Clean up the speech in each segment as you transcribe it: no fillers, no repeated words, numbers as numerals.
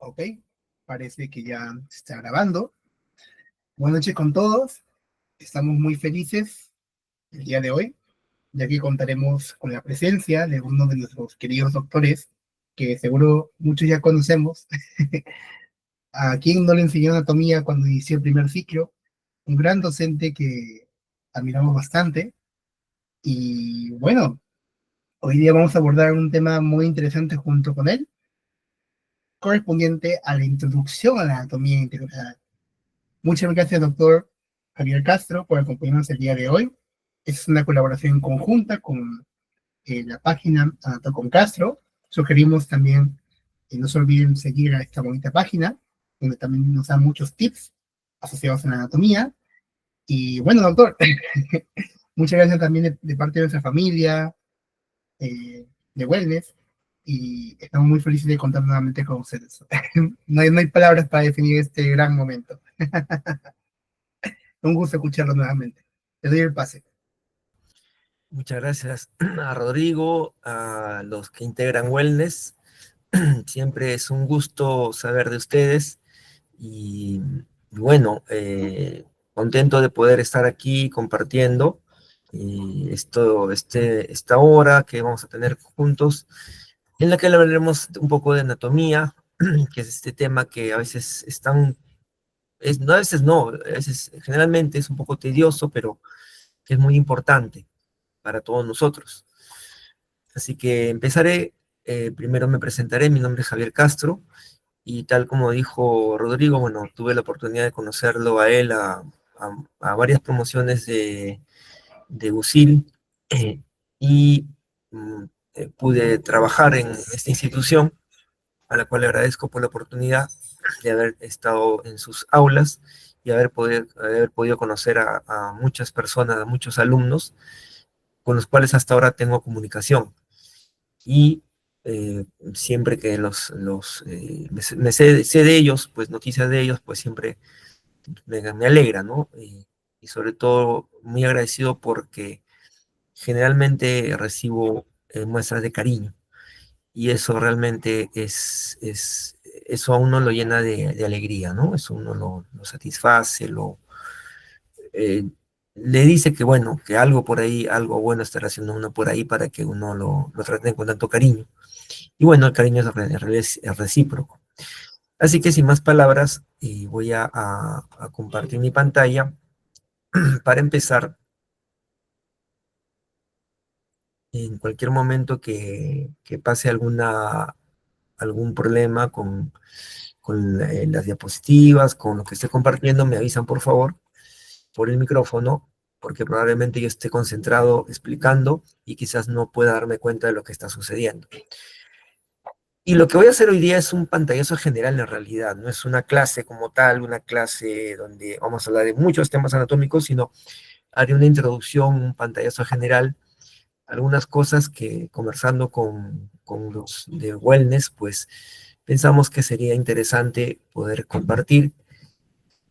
Ok, parece que ya se está grabando. Buenas noches con todos. Estamos muy felices el día de hoy, ya que contaremos con la presencia de uno de nuestros queridos doctores, que seguro muchos ya conocemos, a quien no le enseñó anatomía cuando inició el primer ciclo, un gran docente que admiramos bastante. Y bueno, hoy día vamos a abordar un tema muy interesante junto con él, correspondiente a la introducción a la anatomía integral. Muchas gracias, doctor Javier Castro, por acompañarnos el día de hoy. Es una colaboración conjunta con la página Anato con Castro. Sugerimos también que no se olviden seguir a esta bonita página, donde también nos dan muchos tips asociados a la anatomía. Y bueno, doctor, muchas gracias también de parte de nuestra familia, de Wellness, y estamos muy felices de contar nuevamente con ustedes. No hay palabras para definir este gran momento. Un gusto escucharlo nuevamente. Le doy el pase. Muchas gracias a Rodrigo, a los que integran Wellness. Siempre es un gusto saber de ustedes y bueno, contento de poder estar aquí compartiendo esta hora que vamos a tener juntos, en la que hablaremos un poco de anatomía, que es este tema que a veces es tan, no, a veces no, a veces generalmente es un poco tedioso, pero que es muy importante para todos nosotros. Así que empezaré, primero me presentaré, mi nombre es Javier Castro, y tal como dijo Rodrigo, bueno, tuve la oportunidad de conocerlo a él, a varias promociones de USIL, y mm, pude trabajar en esta institución, a la cual le agradezco por la oportunidad de haber estado en sus aulas y haber podido conocer a muchas personas, a muchos alumnos, con los cuales hasta ahora tengo comunicación. Y siempre que sé de ellos, pues noticias de ellos, pues siempre me alegra, ¿no? Y sobre todo muy agradecido porque generalmente recibo muestras de cariño y eso realmente eso a uno lo llena de alegría, ¿no? Eso uno lo satisface, eh, le dice que bueno, que algo por ahí, algo bueno estará haciendo uno por ahí para que uno lo trate con tanto cariño. Y bueno, el cariño es recíproco. Así que sin más palabras, voy a compartir mi pantalla para empezar. En cualquier momento que pase algún problema con las diapositivas, con lo que esté compartiendo, me avisan por favor por el micrófono, porque probablemente yo esté concentrado explicando y quizás no pueda darme cuenta de lo que está sucediendo. Y lo que voy a hacer hoy día es un pantallazo general en realidad, no es una clase como tal, una clase donde vamos a hablar de muchos temas anatómicos, sino haré una introducción, un pantallazo general, algunas cosas que conversando con los de Wellness, pues pensamos que sería interesante poder compartir.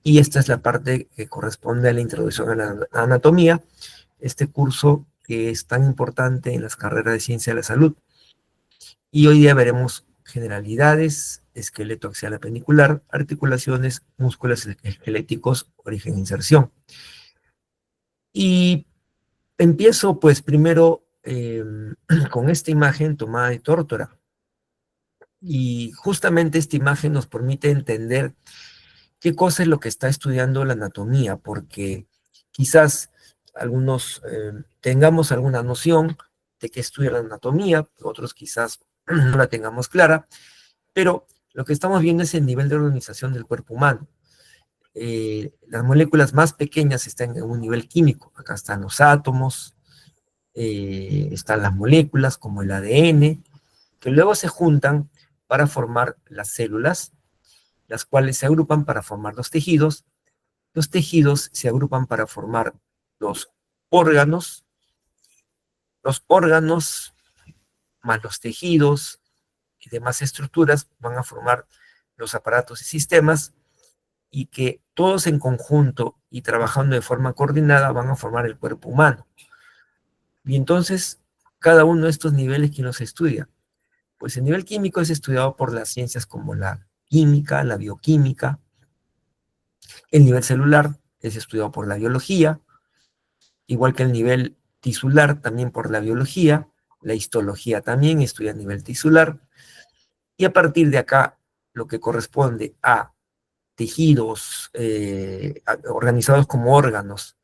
Y esta es la parte que corresponde a la introducción a la anatomía, este curso que es tan importante en las carreras de ciencia de la salud. Y hoy día veremos generalidades, esqueleto axial appendicular, articulaciones, músculos esqueléticos, origen e inserción. Y empiezo pues primero con esta imagen tomada de tórtora. Y justamente esta imagen nos permite entender qué cosa es lo que está estudiando la anatomía, porque quizás algunos tengamos alguna noción de qué estudia la anatomía, otros quizás no la tengamos clara, pero lo que estamos viendo es el nivel de organización del cuerpo humano. Las moléculas más pequeñas están en un nivel químico. Acá están los átomos, están las moléculas como el ADN, que luego se juntan para formar las células, las cuales se agrupan para formar los tejidos se agrupan para formar los órganos, los órganos más los tejidos y demás estructuras van a formar los aparatos y sistemas y que todos en conjunto y trabajando de forma coordinada van a formar el cuerpo humano. Y entonces, cada uno de estos niveles, ¿quién los estudia? Pues el nivel químico es estudiado por las ciencias como la química, la bioquímica. El nivel celular es estudiado por la biología, igual que el nivel tisular también por la biología. La histología también estudia a nivel tisular. Y a partir de acá, lo que corresponde a tejidos organizados como órganos,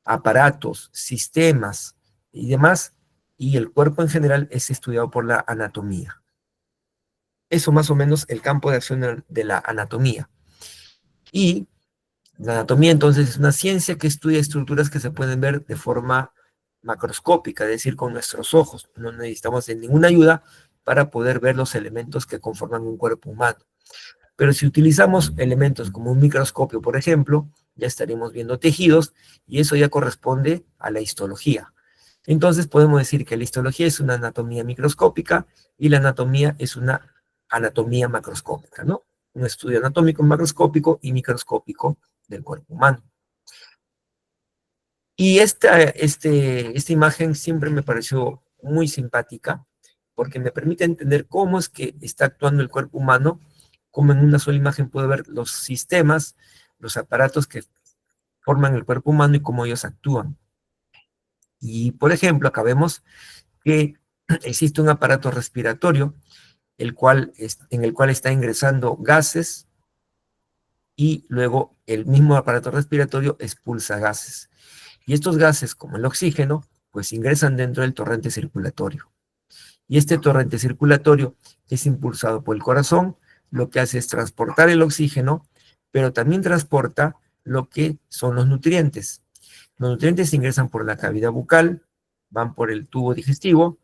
aparatos, sistemas y demás, y el cuerpo en general es estudiado por la anatomía. Eso más o menos el campo de acción de la anatomía. Y la anatomía entonces es una ciencia que estudia estructuras que se pueden ver de forma macroscópica, es decir, con nuestros ojos. No necesitamos de ninguna ayuda para poder ver los elementos que conforman un cuerpo humano. Pero si utilizamos elementos como un microscopio, por ejemplo, ya estaremos viendo tejidos y eso ya corresponde a la histología. Entonces podemos decir que la histología es una anatomía microscópica y la anatomía es una anatomía macroscópica, ¿no? Un estudio anatómico macroscópico y microscópico del cuerpo humano. Y esta imagen siempre me pareció muy simpática porque me permite entender cómo es que está actuando el cuerpo humano, cómo en una sola imagen puedo ver los sistemas, los aparatos que forman el cuerpo humano y cómo ellos actúan. Y, por ejemplo, acá vemos que existe un aparato respiratorio en el cual está ingresando gases y luego el mismo aparato respiratorio expulsa gases. Y estos gases, como el oxígeno, pues ingresan dentro del torrente circulatorio. Y este torrente circulatorio es impulsado por el corazón, lo que hace es transportar el oxígeno, pero también transporta lo que son los nutrientes. Los nutrientes ingresan por la cavidad bucal, van por el tubo digestivo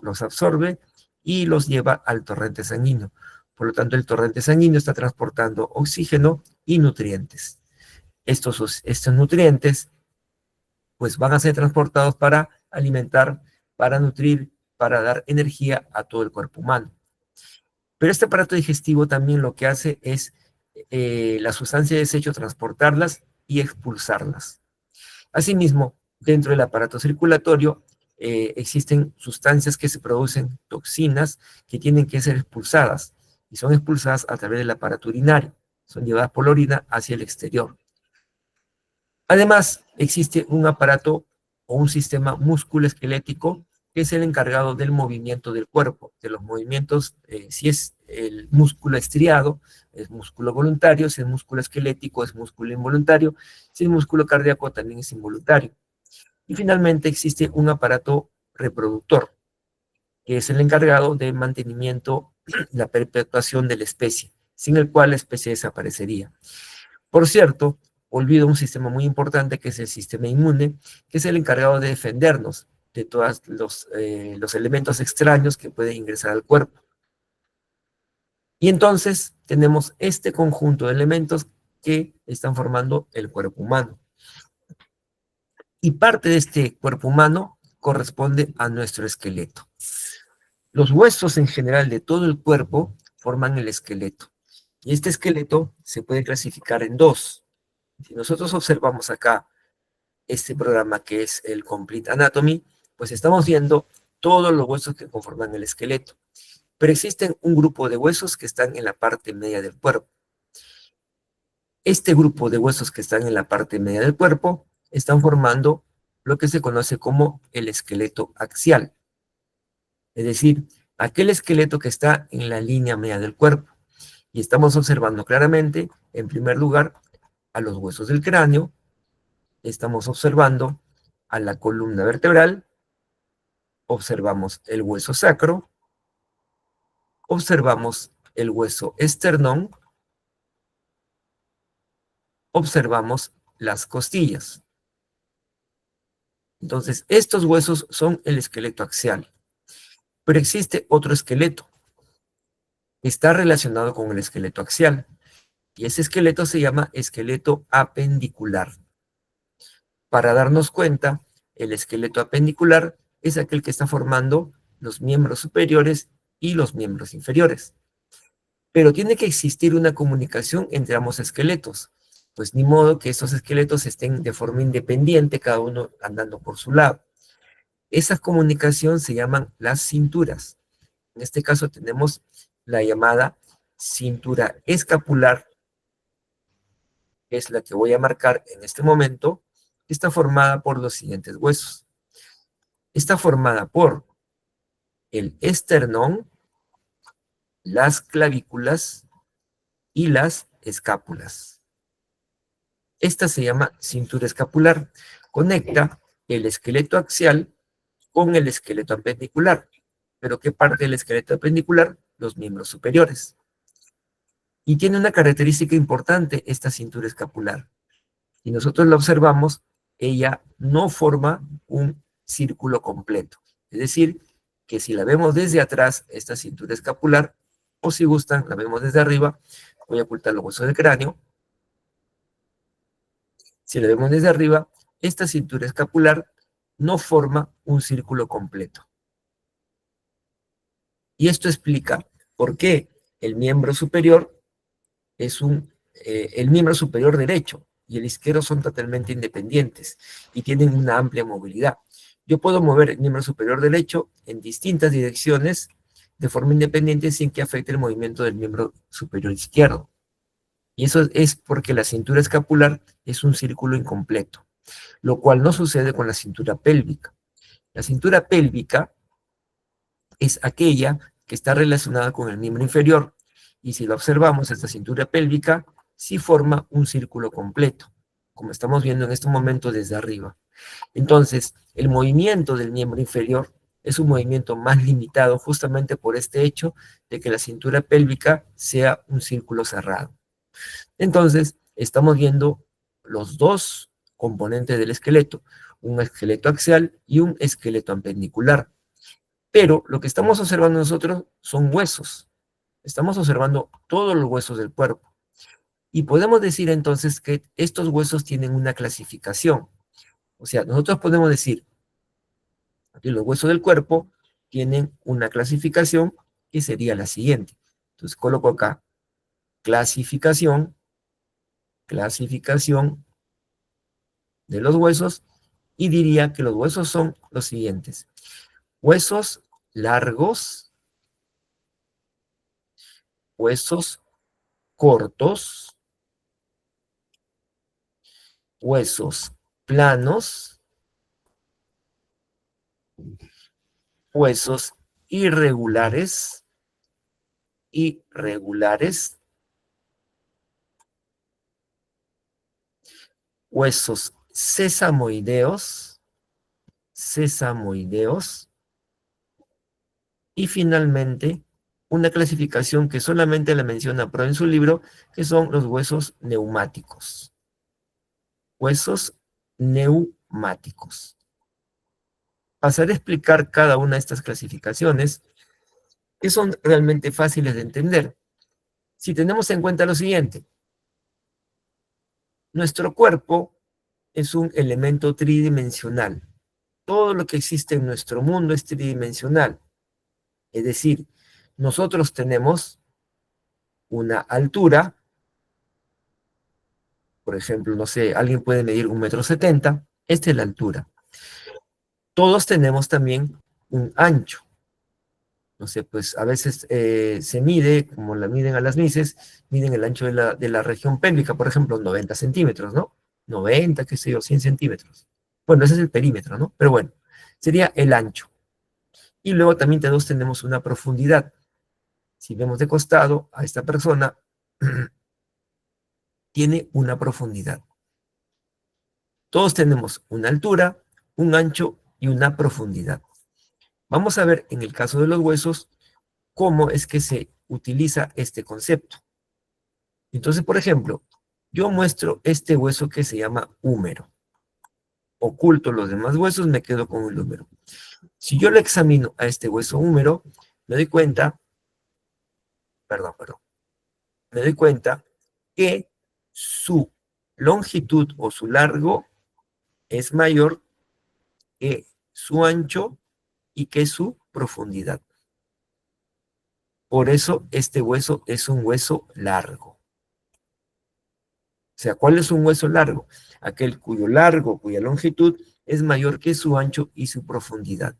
los absorbe y los lleva al torrente sanguíneo. Por lo tanto, el torrente sanguíneo está transportando oxígeno y nutrientes. Estos nutrientes pues van a ser transportados para alimentar, para nutrir, para dar energía a todo el cuerpo humano. Pero este aparato digestivo también lo que hace es la sustancia de desecho transportarlas y expulsarlas. Asimismo, dentro del aparato circulatorio existen sustancias que se producen, toxinas, que tienen que ser expulsadas y son expulsadas a través del aparato urinario. Son llevadas por la orina hacia el exterior. Además, existe un aparato o un sistema musculoesquelético que es el encargado del movimiento del cuerpo, de los movimientos, si es el músculo estriado, es músculo voluntario, si es músculo esquelético, es músculo involuntario, si es músculo cardíaco, también es involuntario. Y finalmente existe un aparato reproductor, que es el encargado del mantenimiento, la perpetuación de la especie, sin el cual la especie desaparecería. Por cierto, olvido un sistema muy importante que es el sistema inmune, que es el encargado de defendernos de todos los elementos extraños que pueden ingresar al cuerpo. Y entonces tenemos este conjunto de elementos que están formando el cuerpo humano. Y parte de este cuerpo humano corresponde a nuestro esqueleto. Los huesos en general de todo el cuerpo forman el esqueleto. Y este esqueleto se puede clasificar en dos. Si nosotros observamos acá este programa que es el Complete Anatomy, pues estamos viendo todos los huesos que conforman el esqueleto. Pero existen un grupo de huesos que están en la parte media del cuerpo. Este grupo de huesos que están en la parte media del cuerpo están formando lo que se conoce como el esqueleto axial. Es decir, aquel esqueleto que está en la línea media del cuerpo. Y estamos observando claramente, en primer lugar, a los huesos del cráneo, estamos observando a la columna vertebral, observamos el hueso sacro, observamos el hueso esternón, observamos las costillas. Entonces, estos huesos son el esqueleto axial. Pero existe otro esqueleto que está relacionado con el esqueleto axial. Y ese esqueleto se llama esqueleto apendicular. Para darnos cuenta, el esqueleto apendicular es aquel que está formando los miembros superiores y los miembros inferiores. Pero tiene que existir una comunicación entre ambos esqueletos, pues ni modo que estos esqueletos estén de forma independiente, cada uno andando por su lado. Esa comunicación se llaman las cinturas. En este caso tenemos la llamada cintura escapular, que es la que voy a marcar en este momento, está formada por los siguientes huesos. Está formada por el esternón, las clavículas y las escápulas. Esta se llama cintura escapular. Conecta el esqueleto axial con el esqueleto appendicular. ¿Pero qué parte del esqueleto appendicular? Los miembros superiores. Y tiene una característica importante esta cintura escapular. Si nosotros la observamos, ella no forma un círculo completo. Es decir, que si la vemos desde atrás, esta cintura escapular, o si gustan, la vemos desde arriba, voy a ocultar los huesos del cráneo. Si la vemos desde arriba, esta cintura escapular no forma un círculo completo. Y esto explica por qué el miembro superior es el miembro superior derecho y el izquierdo son totalmente independientes y tienen una amplia movilidad. Yo puedo mover el miembro superior derecho en distintas direcciones de forma independiente sin que afecte el movimiento del miembro superior izquierdo. Y eso es porque la cintura escapular es un círculo incompleto, lo cual no sucede con la cintura pélvica. La cintura pélvica es aquella que está relacionada con el miembro inferior, y si lo observamos, esta cintura pélvica sí forma un círculo completo, como estamos viendo en este momento desde arriba. Entonces, el movimiento del miembro inferior es un movimiento más limitado justamente por este hecho de que la cintura pélvica sea un círculo cerrado. Entonces, estamos viendo los dos componentes del esqueleto, un esqueleto axial y un esqueleto appendicular. Pero lo que estamos observando nosotros son huesos. Estamos observando todos los huesos del cuerpo. Y podemos decir entonces que estos huesos tienen una clasificación. O sea, nosotros podemos decir que los huesos del cuerpo tienen una clasificación que sería la siguiente. Entonces coloco acá clasificación de los huesos y diría que los huesos son los siguientes. Huesos largos, huesos cortos, huesos planos, huesos irregulares, huesos sesamoideos, y finalmente una clasificación que solamente la menciona Pro en su libro, que son los huesos neumáticos. Huesos neumáticos. Pasaré a explicar cada una de estas clasificaciones, que son realmente fáciles de entender. Si tenemos en cuenta lo siguiente, nuestro cuerpo es un elemento tridimensional. Todo lo que existe en nuestro mundo es tridimensional. Es decir, nosotros tenemos una altura, por ejemplo, no sé, alguien puede medir 1,70 m, esta es la altura. Todos tenemos también un ancho. No sé, pues a veces se mide, como la miden a las mises, miden el ancho de la región pélvica, por ejemplo, 90 centímetros, ¿no? 90, qué sé yo, 100 centímetros. Bueno, ese es el perímetro, ¿no? Pero bueno, sería el ancho. Y luego también todos tenemos una profundidad. Si vemos de costado a esta persona, tiene una profundidad. Todos tenemos una altura, un ancho y una profundidad. Vamos a ver en el caso de los huesos cómo es que se utiliza este concepto. Entonces, por ejemplo, yo muestro este hueso que se llama húmero. Oculto los demás huesos, me quedo con el húmero. Si yo lo examino a este hueso húmero, me doy cuenta, me doy cuenta que su longitud o su largo es mayor que su ancho y que su profundidad. Por eso este hueso es un hueso largo. O sea, ¿cuál es un hueso largo? Aquel cuya longitud es mayor que su ancho y su profundidad.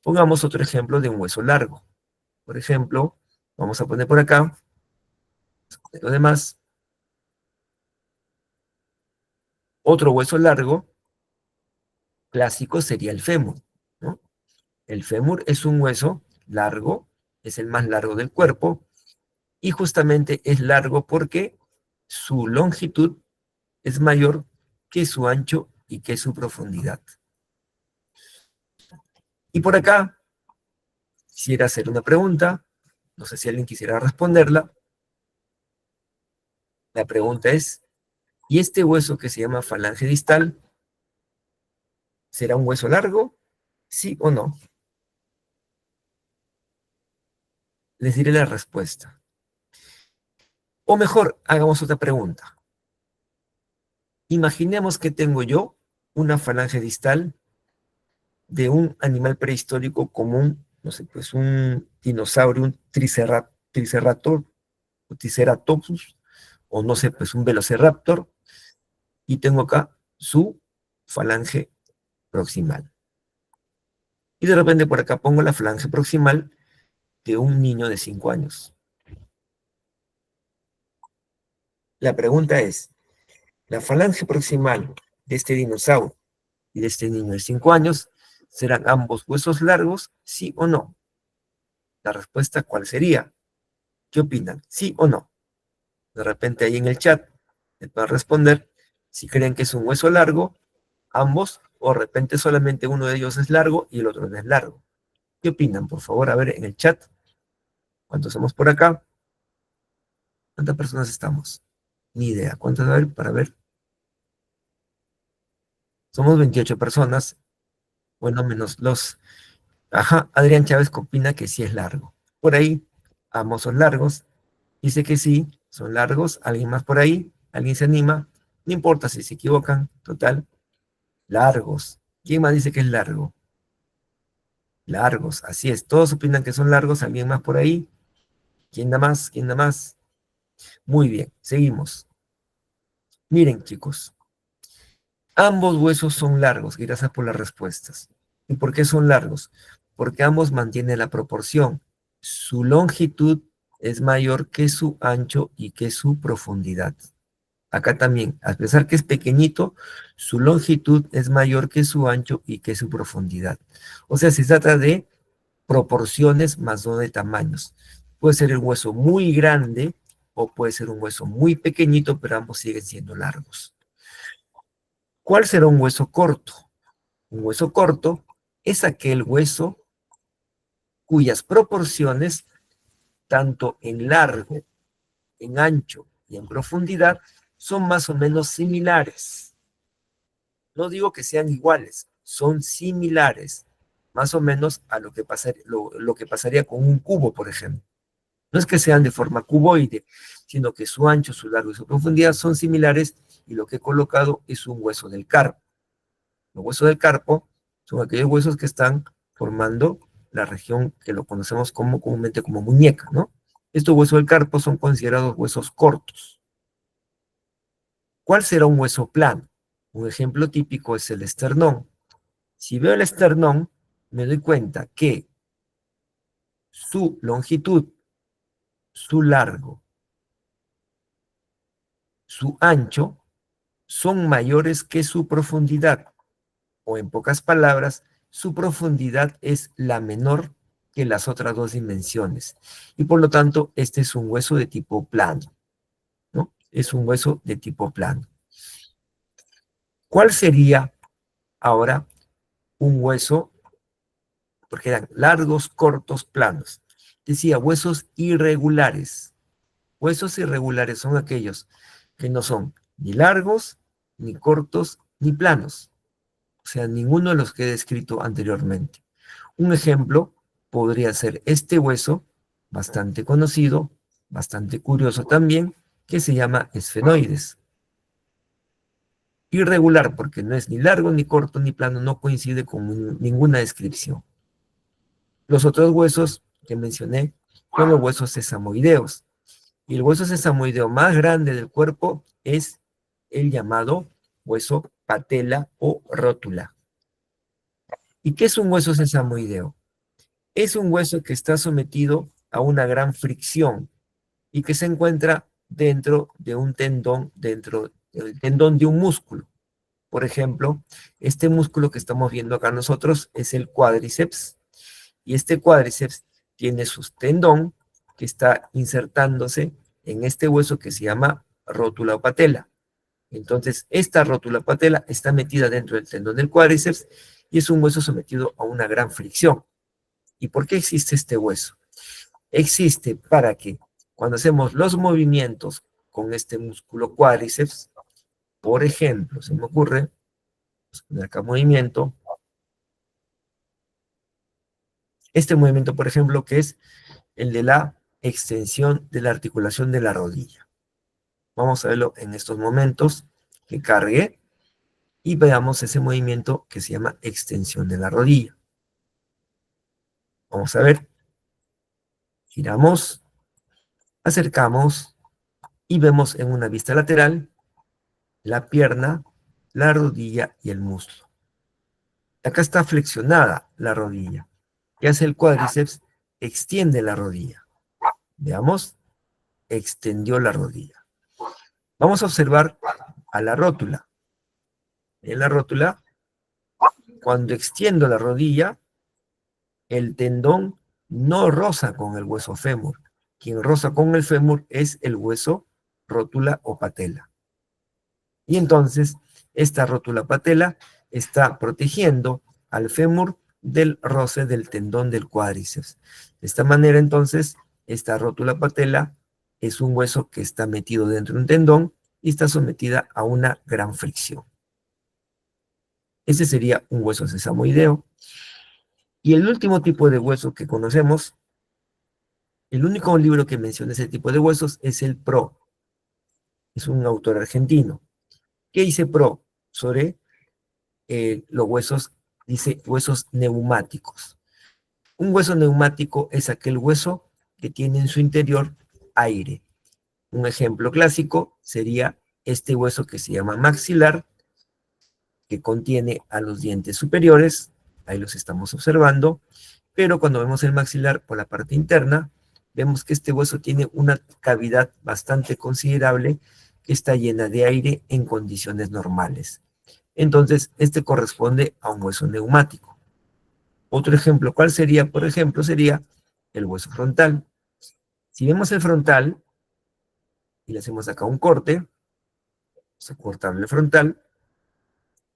Pongamos otro ejemplo de un hueso largo. Por ejemplo, vamos a poner por acá De lo demás, otro hueso largo clásico sería el fémur, ¿no? El fémur es un hueso largo, es el más largo del cuerpo, y justamente es largo porque su longitud es mayor que su ancho y que su profundidad. Y por acá, quisiera hacer una pregunta, no sé si alguien quisiera responderla. La pregunta es, ¿y este hueso que se llama falange distal será un hueso largo? ¿Sí o no? Les diré la respuesta. O mejor, hagamos otra pregunta. Imaginemos que tengo yo una falange distal de un animal prehistórico común, no sé, pues un dinosaurio, un triceratops, o triceratops, o no sé, pues un velociraptor, y tengo acá su falange proximal. Y de repente por acá pongo la falange proximal de un niño de 5 años. La pregunta es, ¿la falange proximal de este dinosaurio y de este niño de 5 años serán ambos huesos largos, sí o no? La respuesta, ¿cuál sería? ¿Qué opinan? ¿Sí o no? De repente ahí en el chat me pueden responder si creen que es un hueso largo, ambos, o de repente solamente uno de ellos es largo y el otro no es largo. ¿Qué opinan? Por favor, a ver en el chat. ¿Cuántos somos por acá? ¿Cuántas personas estamos? Ni idea. ¿Cuántas? A ver, para ver. Somos 28 personas. Bueno, menos los... Ajá, Adrián Chávez opina que sí es largo. Por ahí, ambos son largos. Dice que sí, son largos. ¿Alguien más por ahí? ¿Alguien se anima? No importa si se equivocan. Total, largos. ¿Quién más dice que es largo? Largos, así es. Todos opinan que son largos. ¿Alguien más por ahí? ¿Quién da más? ¿Quién da más? Muy bien, seguimos. Miren, chicos. Ambos huesos son largos, gracias por las respuestas. ¿Y por qué son largos? Porque ambos mantienen la proporción. Su longitud es mayor que su ancho y que su profundidad. Acá también, a pesar que es pequeñito, su longitud es mayor que su ancho y que su profundidad. O sea, se trata de proporciones más no de tamaños. Puede ser el hueso muy grande o puede ser un hueso muy pequeñito, pero ambos siguen siendo largos. ¿Cuál será un hueso corto? Un hueso corto es aquel hueso cuyas proporciones, tanto en largo, en ancho y en profundidad, son más o menos similares. No digo que sean iguales, son similares, más o menos a lo que pasaría con un cubo, por ejemplo. No es que sean de forma cuboide, sino que su ancho, su largo y su profundidad son similares y lo que he colocado es un hueso del carpo. Los huesos del carpo son aquellos huesos que están formando la región que lo conocemos comúnmente como muñeca, ¿no? Estos huesos del carpo son considerados huesos cortos. ¿Cuál será un hueso plano? Un ejemplo típico es el esternón. Si veo el esternón, me doy cuenta que su longitud, su largo, su ancho son mayores que su profundidad, o en pocas palabras, su profundidad es la menor que las otras dos dimensiones. Y por lo tanto, este es un hueso de tipo plano, ¿no? Es un hueso de tipo plano. ¿Cuál sería ahora un hueso? Porque eran largos, cortos, planos. Decía huesos irregulares. Huesos irregulares son aquellos que no son ni largos, ni cortos, ni planos. O sea, ninguno de los que he descrito anteriormente. Un ejemplo podría ser este hueso, bastante conocido, bastante curioso también, que se llama esfenoides. Irregular, porque no es ni largo, ni corto, ni plano, no coincide con ninguna descripción. Los otros huesos que mencioné son los huesos sesamoideos. Y el hueso sesamoideo más grande del cuerpo es el llamado hueso patela o rótula. ¿Y qué es un hueso sesamoideo? Es un hueso que está sometido a una gran fricción y que se encuentra dentro de un tendón, dentro del tendón de un músculo. Por ejemplo, este músculo que estamos viendo acá nosotros es el cuádriceps, y este cuádriceps tiene su tendón que está insertándose en este hueso que se llama rótula o patela. Entonces, esta rótula patela está metida dentro del tendón del cuádriceps y es un hueso sometido a una gran fricción. ¿Y por qué existe este hueso? Existe para que cuando hacemos los movimientos con este músculo cuádriceps, por ejemplo, se me ocurre, vamos a poner acá movimiento, este movimiento, por ejemplo, que es el de la extensión de la articulación de la rodilla. Vamos a verlo en estos momentos, que cargue y veamos ese movimiento que se llama extensión de la rodilla. Vamos a ver, giramos, acercamos y vemos en una vista lateral la pierna, la rodilla y el muslo. Acá está flexionada la rodilla. ¿Qué hace el cuádriceps? Extiende la rodilla. Veamos, extendió la rodilla. Vamos a observar a la rótula. En la rótula, cuando extiendo la rodilla, el tendón no roza con el hueso fémur. Quien roza con el fémur es el hueso rótula o patela. Y entonces, esta rótula patela está protegiendo al fémur del roce del tendón del cuádriceps. De esta manera, entonces, esta rótula patela es un hueso que está metido dentro de un tendón y está sometida a una gran fricción. Ese sería un hueso sesamoideo. Y el último tipo de hueso que conocemos, el único libro que menciona ese tipo de huesos es el PRO. Es un autor argentino. ¿Qué dice PRO sobre los huesos? Dice huesos neumáticos. Un hueso neumático es aquel hueso que tiene en su interior aire. Un ejemplo clásico sería este hueso que se llama maxilar, que contiene a los dientes superiores, ahí los estamos observando, pero cuando vemos el maxilar por la parte interna, vemos que este hueso tiene una cavidad bastante considerable que está llena de aire en condiciones normales. Entonces, este corresponde a un hueso neumático. Otro ejemplo, ¿cuál sería? Por ejemplo, sería el hueso frontal. Si vemos el frontal y le hacemos acá un corte, vamos a cortarle el frontal,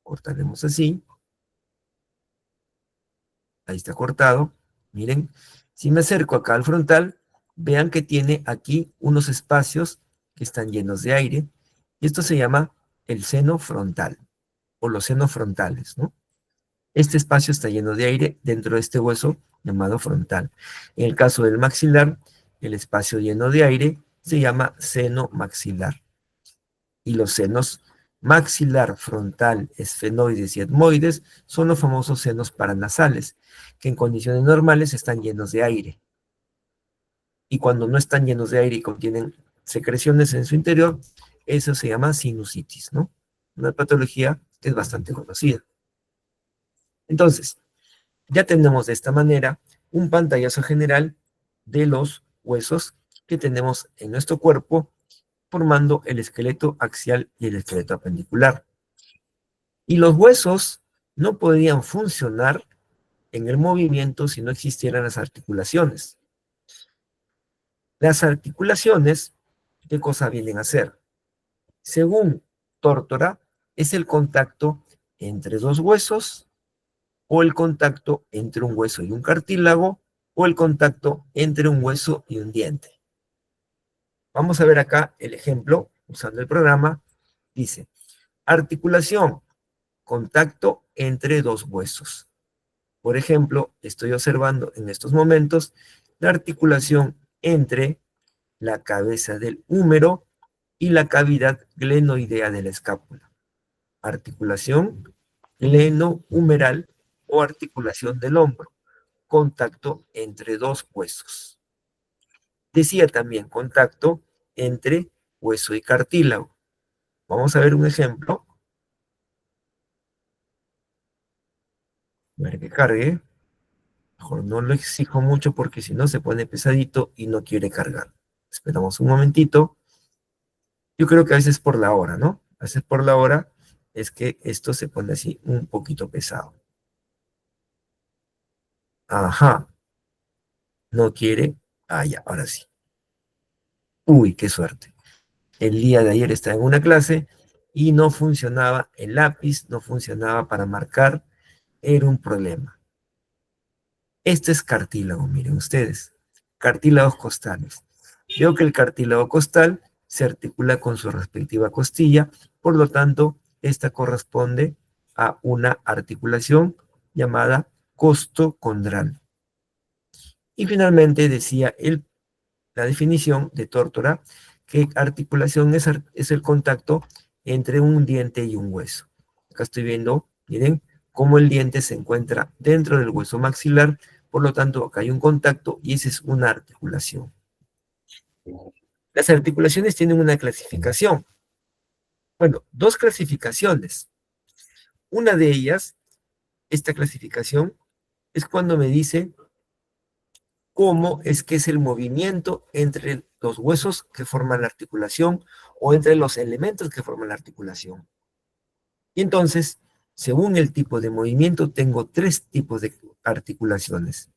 cortaremos así, ahí está cortado. Miren, si me acerco acá al frontal, vean que tiene aquí unos espacios que están llenos de aire, y esto se llama el seno frontal, o los senos frontales, ¿no? Este espacio está lleno de aire dentro de este hueso llamado frontal. En el caso del maxilar, el espacio lleno de aire se llama seno maxilar. Y los senos maxilar, frontal, esfenoides y etmoides son los famosos senos paranasales, que en condiciones normales están llenos de aire. Y cuando no están llenos de aire y contienen secreciones en su interior, eso se llama sinusitis, ¿no? Una patología que es bastante conocida. Entonces, ya tenemos de esta manera un pantallazo general de los huesos que tenemos en nuestro cuerpo, formando el esqueleto axial y el esqueleto apendicular. Y los huesos no podrían funcionar en el movimiento si no existieran las articulaciones. Las articulaciones, ¿qué cosa vienen a hacer? Según Tórtora, es el contacto entre dos huesos, o el contacto entre un hueso y un cartílago, o el contacto entre un hueso y un diente. Vamos a ver acá el ejemplo, usando el programa. Dice, articulación, contacto entre dos huesos. Por ejemplo, estoy observando en estos momentos la articulación entre la cabeza del húmero y la cavidad glenoidea de la escápula. Articulación glenohumeral o articulación del hombro. Contacto entre dos huesos. Decía también contacto entre hueso y cartílago. Vamos a ver un ejemplo. A ver que cargue. Mejor no lo exijo mucho porque si no se pone pesadito y no quiere cargar. Esperamos un momentito. Yo creo que a veces por la hora, ¿no? A veces por la hora es que esto se pone así un poquito pesado. Ajá, no quiere. Ah, ya, ahora sí. Uy, qué suerte. El día de ayer estaba en una clase y no funcionaba el lápiz, no funcionaba para marcar. Era un problema. Este es cartílago, miren ustedes. Cartílagos costales. Veo que el cartílago costal se articula con su respectiva costilla, por lo tanto, esta corresponde a una articulación llamada costocondral. Y finalmente decía la definición de Tórtora, que articulación es el contacto entre un diente y un hueso. Acá estoy viendo, miren, cómo el diente se encuentra dentro del hueso maxilar, por lo tanto, acá hay un contacto y esa es una articulación. Las articulaciones tienen una clasificación. Bueno, dos clasificaciones. Una de ellas, esta clasificación, es cuando me dice cómo es que es el movimiento entre los huesos que forman la articulación o entre los elementos que forman la articulación. Y entonces, según el tipo de movimiento, tengo tres tipos de articulaciones: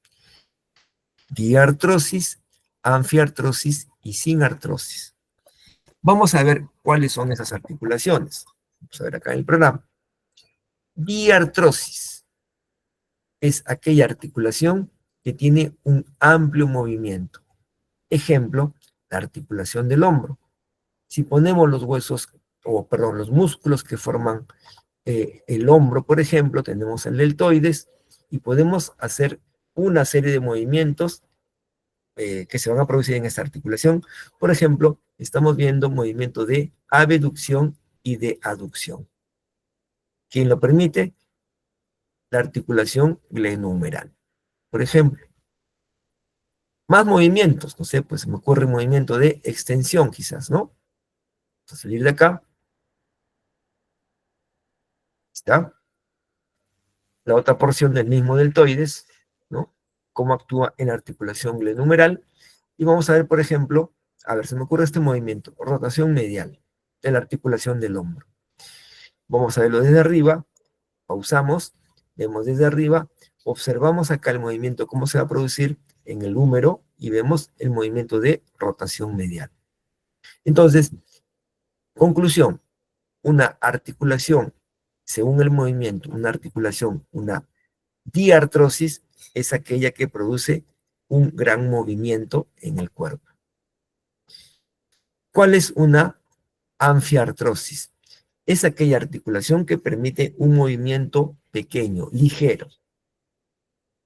diartrosis, anfiartrosis y sinartrosis. Vamos a ver cuáles son esas articulaciones. Vamos a ver acá en el programa. Diartrosis es aquella articulación que tiene un amplio movimiento. Ejemplo, la articulación del hombro. Si ponemos los huesos, o perdón, los músculos que forman el hombro, por ejemplo, tenemos el deltoides y podemos hacer una serie de movimientos que se van a producir en esta articulación. Por ejemplo, estamos viendo movimiento de abducción y de aducción. ¿Quién lo permite? La articulación glenohumeral. Por ejemplo, más movimientos, no sé, pues se me ocurre un movimiento de extensión quizás, ¿no? Vamos a salir de acá. ¿Está? La otra porción del mismo deltoides, ¿no? Cómo actúa en la articulación glenohumeral. Y vamos a ver, por ejemplo, a ver, se me ocurre este movimiento, rotación medial de la articulación del hombro. Vamos a verlo desde arriba, pausamos, vemos desde arriba, observamos acá el movimiento, cómo se va a producir en el húmero y vemos el movimiento de rotación medial. Entonces, conclusión, una articulación, según el movimiento, una articulación, una diartrosis, es aquella que produce un gran movimiento en el cuerpo. ¿Cuál es una anfiartrosis? Es aquella articulación que permite un movimiento pequeño, ligero.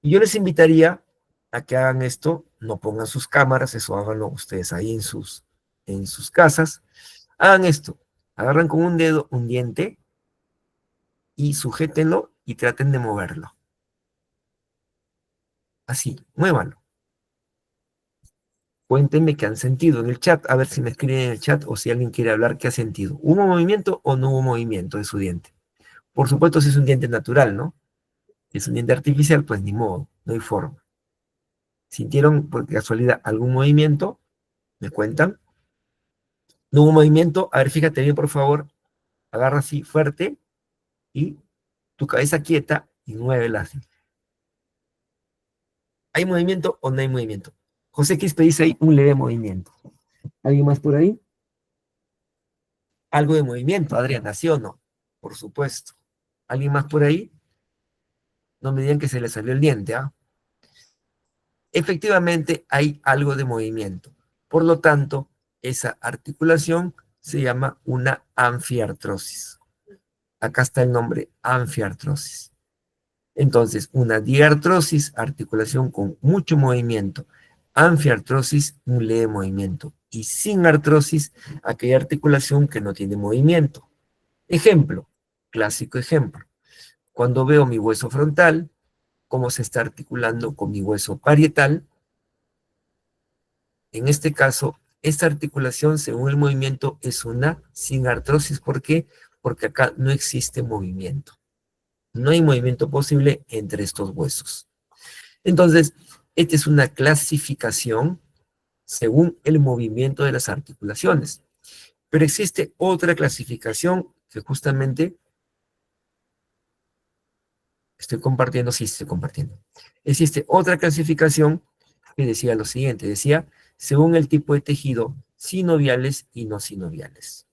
Y yo les invitaría a que hagan esto, no pongan sus cámaras, eso háganlo ustedes ahí en sus casas. Hagan esto, agarran con un dedo un diente y sujétenlo y traten de moverlo. Así, muévanlo. Cuéntenme qué han sentido en el chat, a ver si me escriben en el chat o si alguien quiere hablar qué ha sentido. ¿Hubo movimiento o no hubo movimiento de su diente? Por supuesto, si es un diente natural, ¿no? Si es un diente artificial, pues ni modo, no hay forma. ¿Sintieron por casualidad algún movimiento? ¿Me cuentan? ¿No hubo movimiento? A ver, fíjate bien, por favor. Agarra así fuerte y tu cabeza quieta y muévela así. ¿Hay movimiento o no hay movimiento? José Quispe dice ahí un leve movimiento. ¿Alguien más por ahí? Algo de movimiento, Adriana, ¿sí o no? Por supuesto. ¿Alguien más por ahí? No me digan que se le salió el diente, ¿ah? Efectivamente, hay algo de movimiento. Por lo tanto, esa articulación se llama una anfiartrosis. Acá está el nombre, anfiartrosis. Entonces, una diartrosis, articulación con mucho movimiento. Anfiartrosis, un leve movimiento. Y sin artrosis, aquella articulación que no tiene movimiento. Ejemplo, clásico ejemplo. Cuando veo mi hueso frontal, cómo se está articulando con mi hueso parietal, en este caso, esta articulación, según el movimiento, es una sin artrosis. ¿Por qué? Porque acá no existe movimiento. No hay movimiento posible entre estos huesos. Entonces, esta es una clasificación según el movimiento de las articulaciones. Pero existe otra clasificación que justamente estoy compartiendo, sí, estoy compartiendo. Existe otra clasificación que decía lo siguiente, decía, según el tipo de tejido, sinoviales y no sinoviales.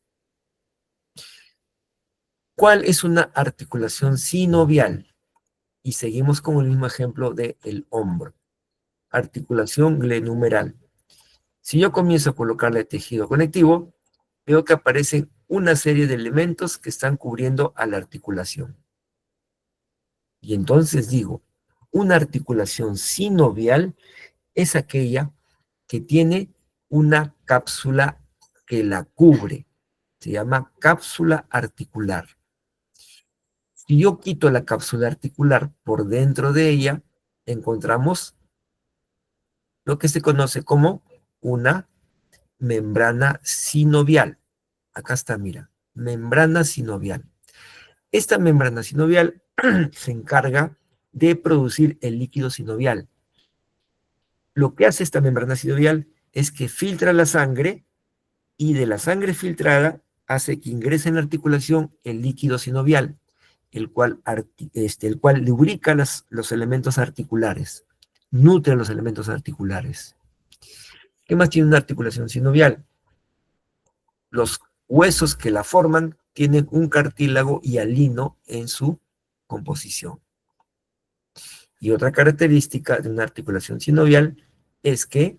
¿Cuál es una articulación sinovial? Y seguimos con el mismo ejemplo del hombro. Articulación glenumeral. Si yo comienzo a colocarle tejido conectivo, veo que aparecen una serie de elementos que están cubriendo a la articulación. Y entonces digo, una articulación sinovial es aquella que tiene una cápsula que la cubre. Se llama cápsula articular. Si yo quito la cápsula articular, por dentro de ella encontramos lo que se conoce como una membrana sinovial. Acá está, mira, membrana sinovial. Esta membrana sinovial se encarga de producir el líquido sinovial. Lo que hace esta membrana sinovial es que filtra la sangre y de la sangre filtrada hace que ingrese en la articulación el líquido sinovial, el cual lubrica los elementos articulares, nutre los elementos articulares. ¿Qué más tiene una articulación sinovial? Los huesos que la forman tienen un cartílago hialino en su composición. Y otra característica de una articulación sinovial es que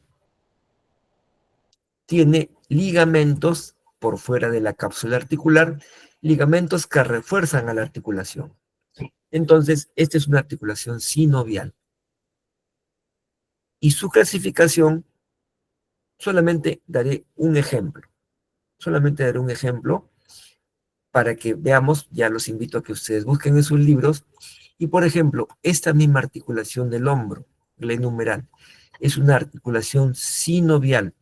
tiene ligamentos por fuera de la cápsula articular, ligamentos que refuerzan a la articulación. Entonces, esta es una articulación sinovial. Y su clasificación, solamente daré un ejemplo. Solamente daré un ejemplo para que veamos, ya los invito a que ustedes busquen en sus libros, y por ejemplo, esta misma articulación del hombro, glenumeral, es una articulación sinovial,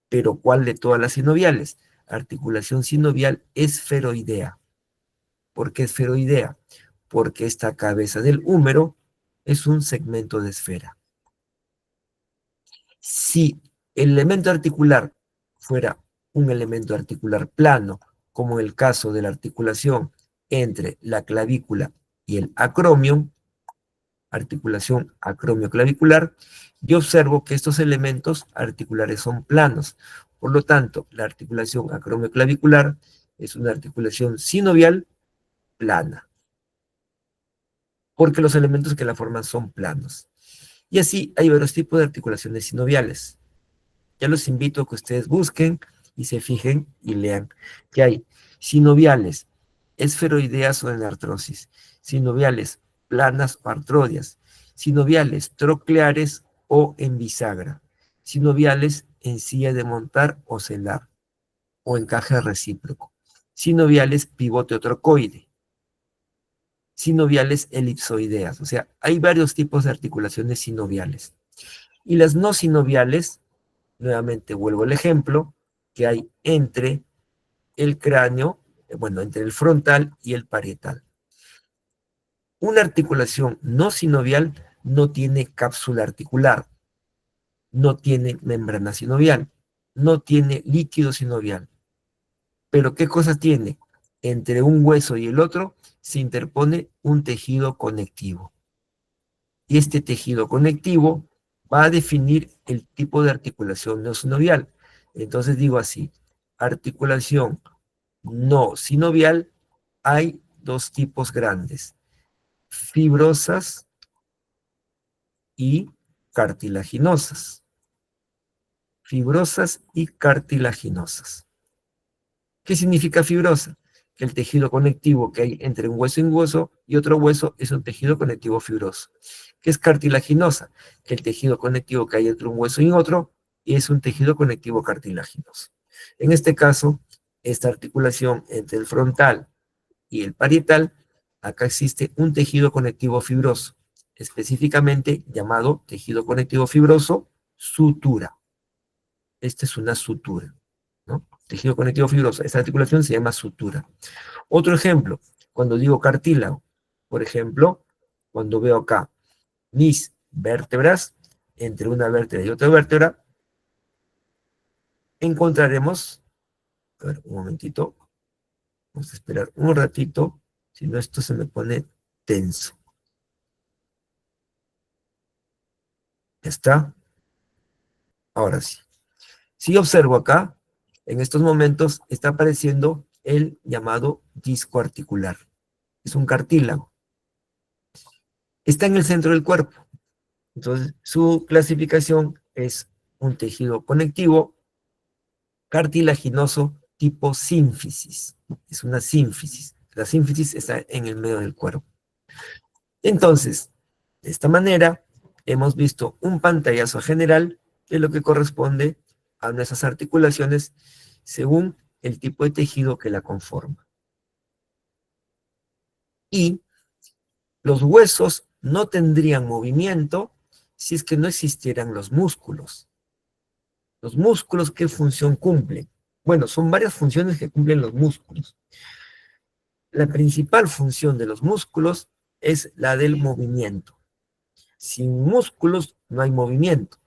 pero ¿cuál de todas las sinoviales? Articulación sinovial esferoidea. ¿Por qué esferoidea? Porque esta cabeza del húmero es un segmento de esfera. Si el elemento articular fuera un elemento articular plano, como en el caso de la articulación entre la clavícula y el acromion, articulación acromioclavicular, yo observo que estos elementos articulares son planos. Por lo tanto, la articulación acromioclavicular es una articulación sinovial plana, porque los elementos que la forman son planos. Y así hay varios tipos de articulaciones sinoviales. Ya los invito a que ustedes busquen y se fijen y lean que hay sinoviales esferoideas o en artrosis, sinoviales planas o artrodias, sinoviales trocleares o en bisagra, sinoviales en silla de montar o celar o encaje recíproco, sinoviales pivote o trocoide, sinoviales elipsoideas. O sea, hay varios tipos de articulaciones sinoviales. Y las no sinoviales, nuevamente vuelvo al ejemplo, que hay entre el cráneo, bueno, entre el frontal y el parietal. Una articulación no sinovial no tiene cápsula articular, no tiene membrana sinovial, no tiene líquido sinovial. Pero ¿qué cosa tiene? Entre un hueso y el otro se interpone un tejido conectivo. Y este tejido conectivo va a definir el tipo de articulación no sinovial. Entonces digo así, articulación no sinovial, hay dos tipos grandes, fibrosas y cartilaginosas. Fibrosas y cartilaginosas. ¿Qué significa fibrosa? Que el tejido conectivo que hay entre un hueso y otro hueso es un tejido conectivo fibroso. ¿Qué es cartilaginosa? Que el tejido conectivo que hay entre un hueso y otro es un tejido conectivo cartilaginoso. En este caso, esta articulación entre el frontal y el parietal, acá existe un tejido conectivo fibroso, específicamente llamado tejido conectivo fibroso sutura. Esta es una sutura, ¿no? Tejido conectivo fibroso. Esta articulación se llama sutura. Otro ejemplo, cuando digo cartílago, por ejemplo, cuando veo acá mis vértebras, entre una vértebra y otra vértebra, encontraremos A ver, un momentito. Vamos a esperar un ratito, si no esto se me pone tenso. Ya está. Ahora sí. Si observo acá, en estos momentos está apareciendo el llamado disco articular. Es un cartílago. Está en el centro del cuerpo. Entonces, su clasificación es un tejido conectivo cartilaginoso tipo sínfisis. Es una sínfisis. La sínfisis está en el medio del cuerpo. Entonces, de esta manera, hemos visto un pantallazo general de lo que corresponde a nuestras articulaciones según el tipo de tejido que la conforma. Y los huesos no tendrían movimiento si es que no existieran los músculos. Los músculos, ¿qué función cumplen? Bueno, son varias funciones que cumplen los músculos. La principal función de los músculos es la del movimiento. Sin músculos no hay movimiento,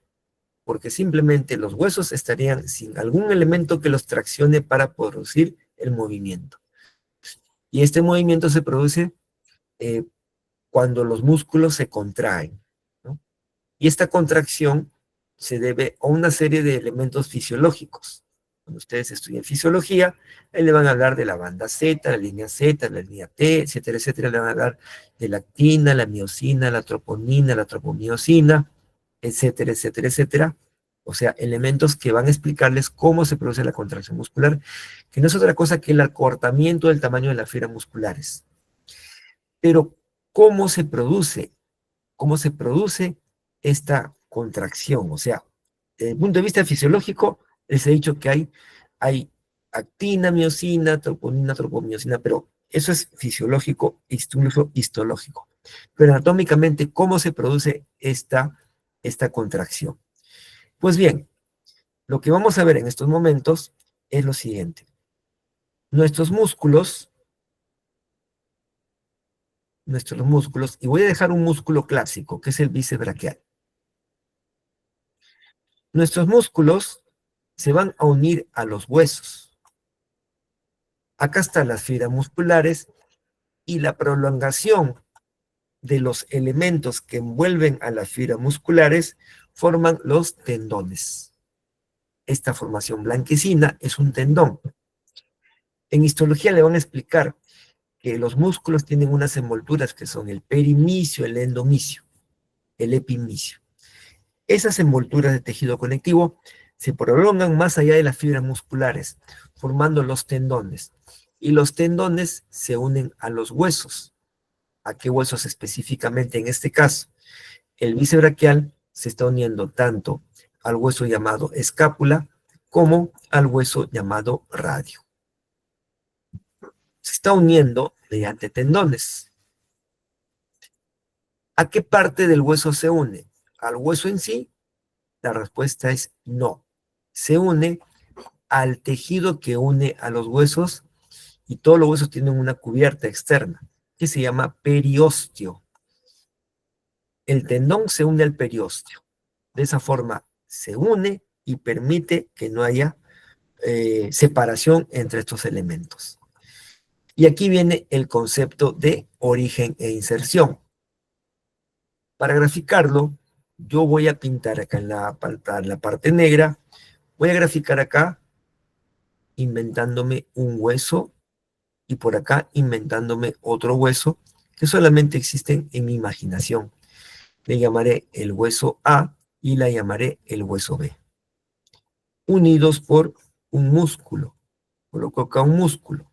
porque simplemente los huesos estarían sin algún elemento que los traccione para producir el movimiento. Y este movimiento se produce cuando los músculos se contraen, ¿no? Y esta contracción se debe a una serie de elementos fisiológicos. Cuando ustedes estudian fisiología, ahí le van a hablar de la banda Z, la línea T, etcétera, etcétera. Le van a hablar de la actina, la miosina, la troponina, la tropomiosina, etcétera, etcétera, etcétera. O sea, elementos que van a explicarles cómo se produce la contracción muscular, que no es otra cosa que el acortamiento del tamaño de las fibras musculares. Pero, ¿cómo se produce? ¿Cómo se produce esta contracción? O sea, desde el punto de vista fisiológico, les he dicho que hay actina, miosina, troponina, tropomiosina, pero eso es fisiológico, incluso histológico. Pero anatómicamente, ¿cómo se produce esta contracción? Pues bien, lo que vamos a ver en estos momentos es lo siguiente. Nuestros músculos, y voy a dejar un músculo clásico, que es el bíceps braquial. Nuestros músculos se van a unir a los huesos. Acá están las fibras musculares y la prolongación de los elementos que envuelven a las fibras musculares forman los tendones. Esta formación blanquecina es un tendón. En histología le van a explicar que los músculos tienen unas envolturas que son el perimicio, el endomicio, el epimicio. Esas envolturas de tejido conectivo se prolongan más allá de las fibras musculares, formando los tendones. Y los tendones se unen a los huesos. ¿A qué huesos específicamente en este caso? El bíceps braquial se está uniendo tanto al hueso llamado escápula como al hueso llamado radio. Se está uniendo mediante tendones. ¿A qué parte del hueso se une? ¿Al hueso en sí? La respuesta es no. Se une al tejido que une a los huesos y todos los huesos tienen una cubierta externa que se llama periósteo. El tendón se une al periósteo. De esa forma se une y permite que no haya separación entre estos elementos. Y aquí viene el concepto de origen e inserción. Para graficarlo, yo voy a pintar acá en la parte negra, voy a graficar acá inventándome un hueso y por acá inventándome otro hueso que solamente existen en mi imaginación. Le llamaré el hueso A y la llamaré el hueso B. Unidos por un músculo. Coloco acá un músculo.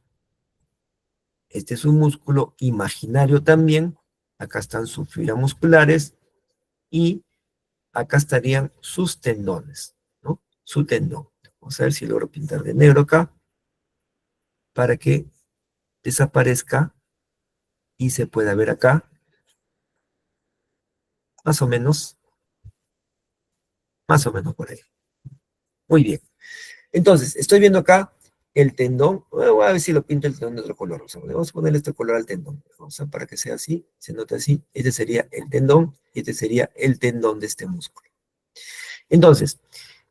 Este es un músculo imaginario también. Acá están sus fibras musculares y acá estarían sus tendones, ¿no? Su tendón. Vamos a ver si logro pintar de negro acá para que desaparezca y se pueda ver acá más o menos por ahí. Muy bien. Entonces, estoy viendo acá el tendón. Voy a ver si lo pinto el tendón de otro color. O sea, vamos a ponerle este color al tendón. Vamos a, para que sea así, se note así. Este sería el tendón y este sería el tendón de este músculo. Entonces,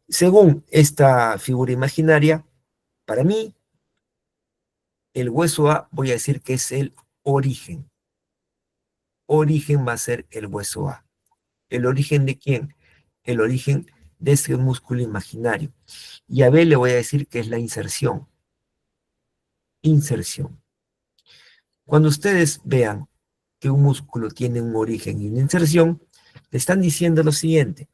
según esta figura imaginaria, para mí, el hueso A voy a decir que es el origen. Origen va a ser el hueso A. ¿El origen de quién? El origen de ese músculo imaginario. Y a B le voy a decir que es la inserción. Inserción. Cuando ustedes vean que un músculo tiene un origen y una inserción, le están diciendo lo siguiente.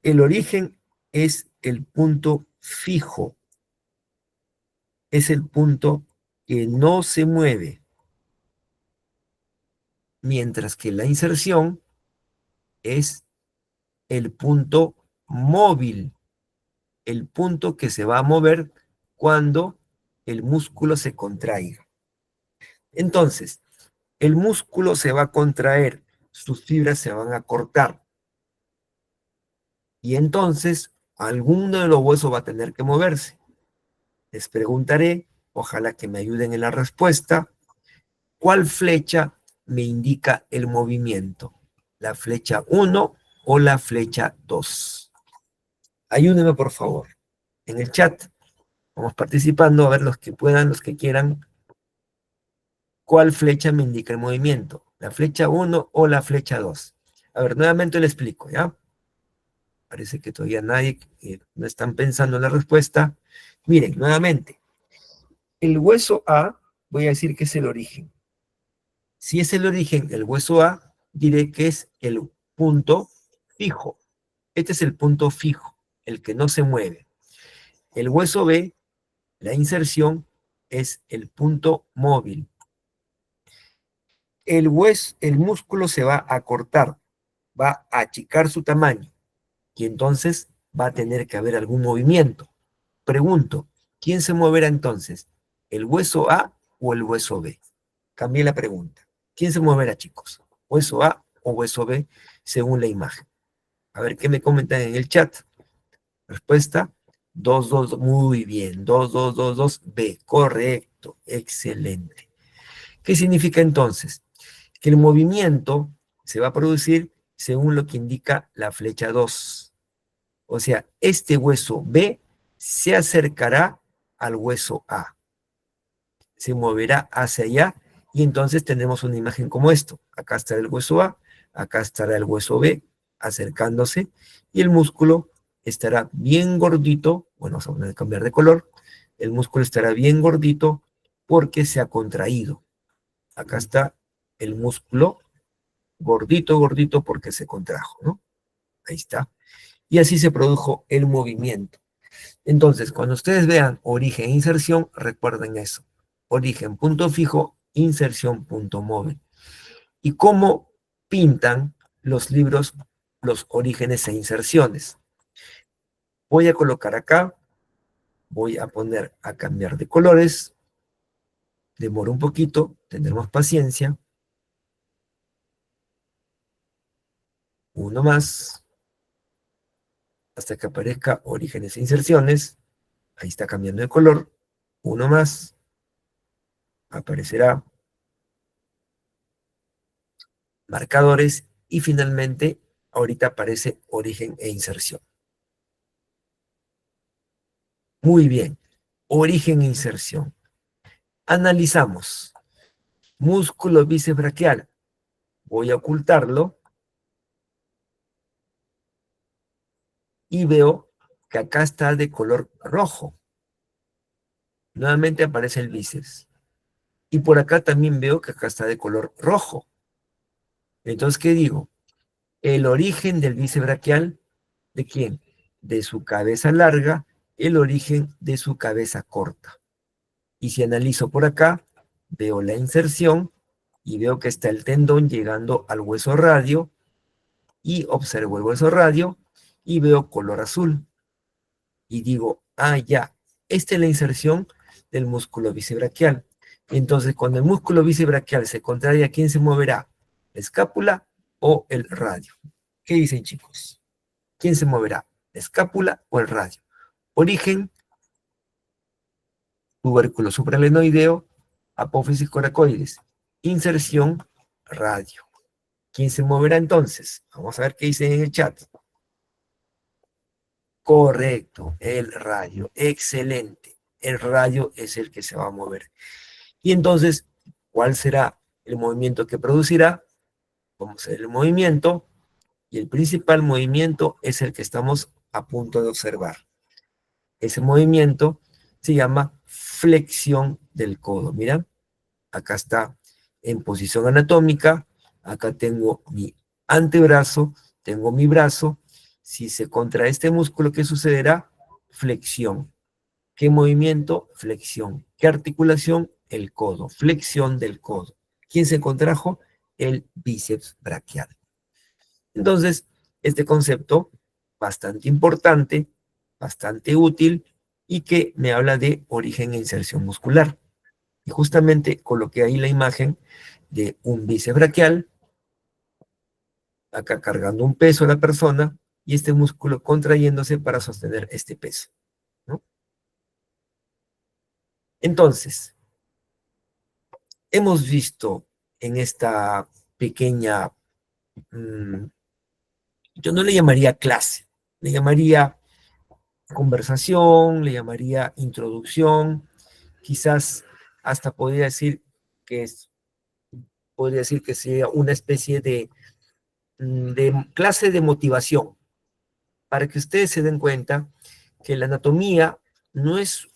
El origen es el punto fijo. Es el punto que no se mueve. Mientras que la inserción es el punto móvil. El punto que se va a mover cuando el músculo se contraiga. Entonces, el músculo se va a contraer, sus fibras se van a cortar. Y entonces, alguno de los huesos va a tener que moverse. Les preguntaré, ojalá que me ayuden en la respuesta, ¿cuál flecha me indica el movimiento? ¿La flecha 1 o la flecha 2? Ayúdenme, por favor, en el chat. Vamos participando, a ver los que puedan, los que quieran. ¿Cuál flecha me indica el movimiento? ¿La flecha 1 o la flecha 2? A ver, nuevamente le explico, ¿ya? Parece que todavía nadie, no están pensando en la respuesta. Miren, nuevamente, el hueso A, voy a decir que es el origen. Si es el origen, el hueso A, diré que es el punto fijo. Este es el punto fijo, el que no se mueve. El hueso B, la inserción, es el punto móvil. El músculo se va a cortar, va a achicar su tamaño y entonces va a tener que haber algún movimiento. Pregunto, ¿quién se moverá entonces? ¿El hueso A o el hueso B? Cambié la pregunta. ¿Quién se moverá, chicos? ¿Hueso A o hueso B según la imagen? A ver qué me comentan en el chat. Respuesta, 2, 2, muy bien. 2, 2, 2, 2, B. Correcto, excelente. ¿Qué significa entonces? Que el movimiento se va a producir según lo que indica la flecha 2. O sea, este hueso B se acercará al hueso A. Se moverá hacia allá y entonces tendremos una imagen como esto. Acá estará el hueso A, acá estará el hueso B acercándose y el músculo estará bien gordito. Bueno, vamos a cambiar de color. El músculo estará bien gordito porque se ha contraído. Acá está el músculo gordito, gordito porque se contrajo, ¿no? Ahí está. Y así se produjo el movimiento. Entonces, cuando ustedes vean origen e inserción, recuerden eso. Origen, punto fijo, inserción, punto móvil. ¿Y cómo pintan los libros los orígenes e inserciones? Voy a colocar acá, voy a poner a cambiar de colores. Demora un poquito, tendremos paciencia. Uno más, hasta que aparezca orígenes e inserciones. Ahí está cambiando de color. Uno más, aparecerá marcadores y finalmente ahorita aparece origen e inserción. Muy bien, origen e inserción. Analizamos. Músculo bíceps braquial. Voy a ocultarlo y veo que acá está de color rojo. Nuevamente aparece el bíceps. Y por acá también veo que acá está de color rojo. Entonces, ¿qué digo? El origen del bíceps braquial, ¿de quién? De su cabeza larga, el origen de su cabeza corta. Y si analizo por acá, veo la inserción y veo que está el tendón llegando al hueso radio y observo el hueso radio y veo color azul. Y digo, ah, ya, esta es la inserción del músculo bicibraquial. Entonces, cuando el músculo bicibraquial se contrae, ¿a quién se moverá? ¿La escápula o el radio? ¿Qué dicen, chicos? ¿Quién se moverá? ¿La escápula o el radio? Origen, tubérculo supralenoideo, apófisis coracoides. Inserción, radio. ¿Quién se moverá entonces? Vamos a ver qué dicen en el chat. Correcto, el radio. Excelente, el radio es el que se va a mover. Y entonces, ¿cuál será el movimiento que producirá? Vamos a ver el movimiento, y el principal movimiento es el que estamos a punto de observar. Ese movimiento se llama flexión del codo. Mira, acá está en posición anatómica, acá tengo mi antebrazo, tengo mi brazo. Si se contrae este músculo, ¿qué sucederá? Flexión. ¿Qué movimiento? Flexión. ¿Qué articulación? El codo. Flexión del codo. ¿Quién se contrajo? El bíceps braquial. Entonces, este concepto, bastante importante, bastante útil, y que me habla de origen e inserción muscular. Y justamente coloqué ahí la imagen de un bíceps braquial, acá cargando un peso a la persona, y este músculo contrayéndose para sostener este peso, ¿no? Entonces, hemos visto en esta pequeña, yo no le llamaría clase, le llamaría conversación, le llamaría introducción, quizás hasta podría decir que sería una especie de clase de motivación, para que ustedes se den cuenta que la anatomía no es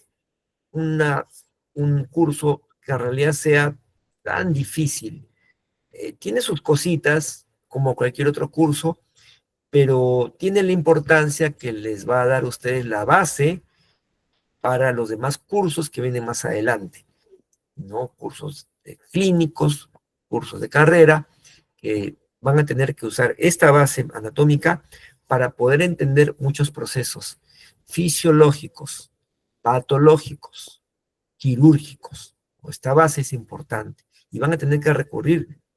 un curso que en realidad sea tan difícil. Tiene sus cositas, como cualquier otro curso, pero tiene la importancia que les va a dar a ustedes la base para los demás cursos que vienen más adelante, ¿no? Cursos clínicos, cursos de carrera, que van a tener que usar esta base anatómica para poder entender muchos procesos fisiológicos, patológicos, quirúrgicos. Esta base es importante y van a tener que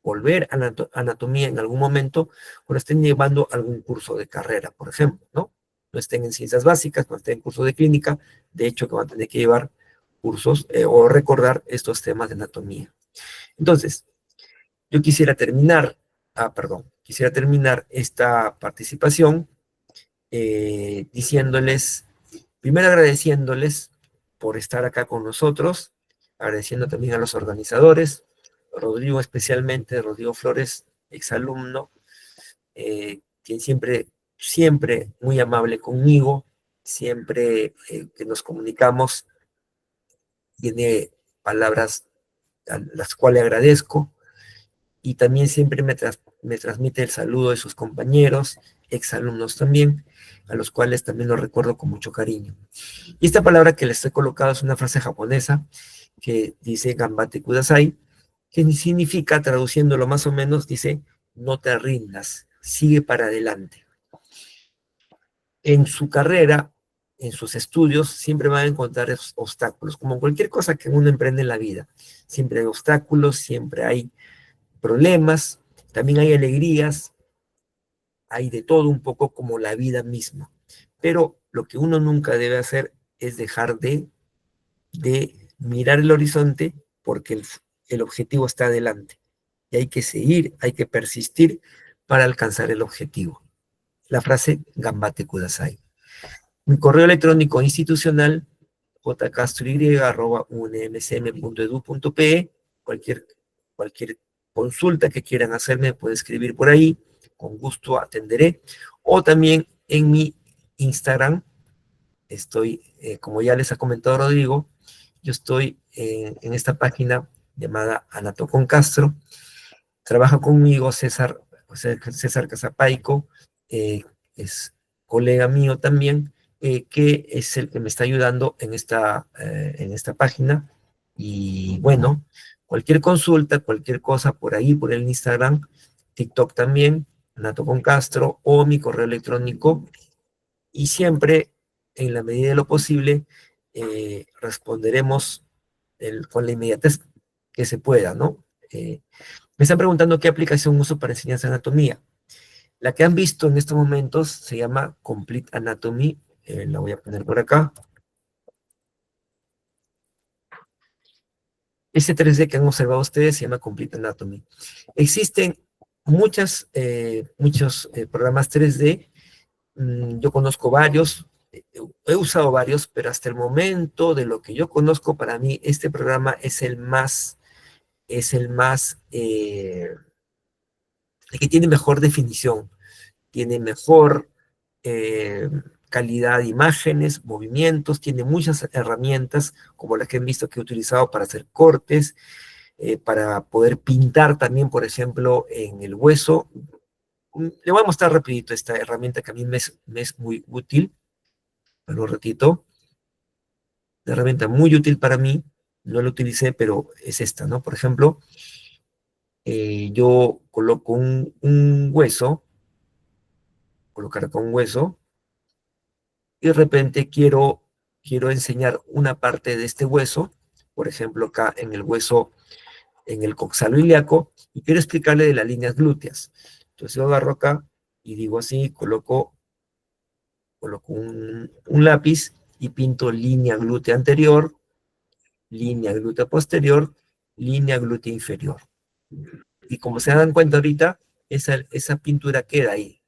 volver a la anatomía en algún momento cuando estén llevando algún curso de carrera, por ejemplo, ¿no? No estén en ciencias básicas, no estén en curso de clínica, de hecho que van a tener que llevar cursos o recordar estos temas de anatomía. Entonces, yo quisiera terminar esta participación diciéndoles, primero agradeciéndoles por estar acá con nosotros, agradeciendo también a los organizadores, Rodrigo especialmente, Rodrigo Flores, exalumno, quien siempre muy amable conmigo, siempre que nos comunicamos, tiene palabras a las cuales agradezco, y también siempre me transmite el saludo de sus compañeros, exalumnos también, a los cuales también los recuerdo con mucho cariño. Y esta palabra que les he colocado es una frase japonesa que dice Gambate Kudasai, que significa, traduciéndolo más o menos, dice, no te rindas, sigue para adelante. En su carrera, en sus estudios, siempre van a encontrar obstáculos, como cualquier cosa que uno emprende en la vida. Siempre hay obstáculos, siempre hay problemas, también hay alegrías, hay de todo un poco como la vida misma. Pero lo que uno nunca debe hacer es dejar de mirar el horizonte, porque el objetivo está adelante. Y hay que seguir, hay que persistir para alcanzar el objetivo. La frase Gambate Kudasai. Mi correo electrónico institucional jcastry@unmcm.edu.pe. Cualquier consulta que quieran hacerme puede escribir por ahí, con gusto atenderé. O también en mi Instagram, estoy, como ya les ha comentado Rodrigo, yo estoy en esta página llamada Anato con Castro. Trabaja conmigo César Casapaico, es colega mío también, que es el que me está ayudando en esta página. Y bueno, cualquier consulta, cualquier cosa por ahí, por el Instagram, TikTok también, Anato con Castro, o mi correo electrónico, y siempre, en la medida de lo posible, responderemos con la inmediatez que se pueda, ¿no? Me están preguntando qué aplicación uso para enseñanza de anatomía. La que han visto en estos momentos se llama Complete Anatomy. La voy a poner por acá. Ese 3D que han observado ustedes se llama Complete Anatomy. Existen muchos programas 3D. Yo conozco varios. He usado varios, pero hasta el momento de lo que yo conozco, para mí este programa el que tiene mejor definición, tiene mejor eh, calidad de imágenes, movimientos, tiene muchas herramientas como las que he visto que he utilizado para hacer cortes, para poder pintar también, por ejemplo, en el hueso. Le voy a mostrar rapidito esta herramienta que a mí me es muy útil. Un ratito. Una herramienta muy útil para mí. No la utilicé, pero es esta, ¿no? Por ejemplo, yo coloco un hueso, colocar acá un hueso, y de repente quiero enseñar una parte de este hueso, por ejemplo, acá en el hueso, en el coxalo ilíaco, y quiero explicarle de las líneas glúteas. Entonces yo agarro acá y digo así, coloco un lápiz y pinto línea glútea anterior, línea glútea posterior, línea glútea inferior. Y como se dan cuenta ahorita, esa pintura queda ahí,